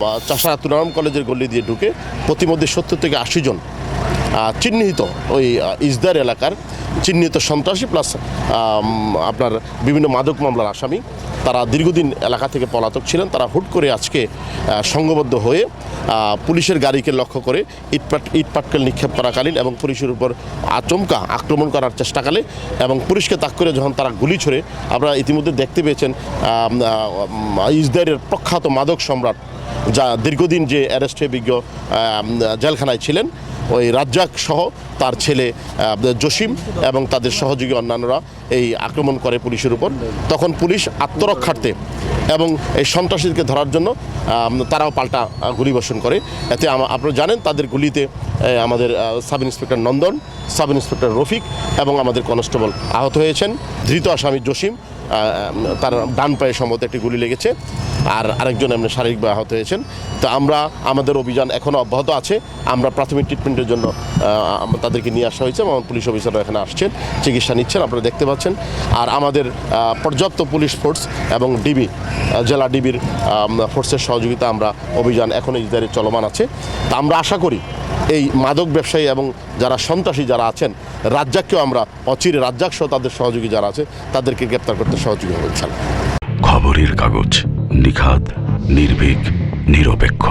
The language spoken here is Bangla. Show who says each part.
Speaker 1: চাষা তুরাম কলেজের গলি দিয়ে ঢুকে প্রতিমধ্যে 70 থেকে 80 জন চিহ্নিত ওই ইসদার এলাকার চিহ্নিত সন্ত্রাসী প্লাস আপনার বিভিন্ন মাদক মামলার আসামি তারা দীর্ঘদিন এলাকা থেকে পলাতক ছিলেন। তারা হুট করে আজকে সংঘবদ্ধ হয়ে পুলিশের গাড়িকে লক্ষ্য করে ইটপাটকেল নিক্ষেপ করাকালীন এবং পুলিশের উপর আচমকা আক্রমণ করার চেষ্টাকালে এবং পুলিশকে তাক করে যখন তারা গুলি ছড়ে আপনারা ইতিমধ্যে দেখতে পেয়েছেন ইসদারের প্রখ্যাত মাদক সম্রাট যা দীর্ঘদিন যে অ্যারেস্ট হয়ে বিজ্ঞ জেলখানায় ছিলেন ওই রাজ্জাক সহ তার ছেলে জসিম এবং তাদের সহযোগী অন্যান্যরা এই আক্রমণ করে পুলিশের উপর। তখন পুলিশ আত্মরক্ষার্থে এবং এই সন্ত্রাসীদেরকে ধরার জন্য তারাও পাল্টা গুলিবর্ষণ করে। এতে আপনারা জানেন তাদের গুলিতে আমাদের সাব ইন্সপেক্টর নন্দন, সাব ইন্সপেক্টর রফিক এবং আমাদের কনস্টেবল আহত হয়েছেন। ধৃত আসামি জসিম তার ডান পায়ে সম্ভবত একটি গুলি লেগেছে, আর আরেকজন এমনি শারীরিকভাবে আহত হয়েছেন। তো আমাদের অভিযান এখনও অব্যাহত আছে। আমরা প্রাথমিক ট্রিটমেন্টের জন্য তাদেরকে নিয়ে আসা হয়েছে এবং পুলিশ অফিসাররা এখানে আসছেন, চিকিৎসা নিচ্ছেন, আপনারা দেখতে পাচ্ছেন। আর আমাদের পর্যাপ্ত পুলিশ ফোর্স এবং ডিবি জেলা ডিবির ফোর্সের সহযোগিতা আমরা অভিযান এখনও ইসদারে চলমান আছে। তা আমরা আশা করি এই মাদক ব্যবসায়ী এবং যারা সন্ত্রাসী যারা আছেন রাজ্জাককেও আমরা অচিরে রাজ্জাক সহ তাদের সহযোগী যারা আছে তাদেরকে গ্রেপ্তার করতে সহযোগী হবে ইনশাআল্লাহ।
Speaker 2: খবরের কাগজ, নিখাদ, নির্ভীক, নিরপেক্ষ।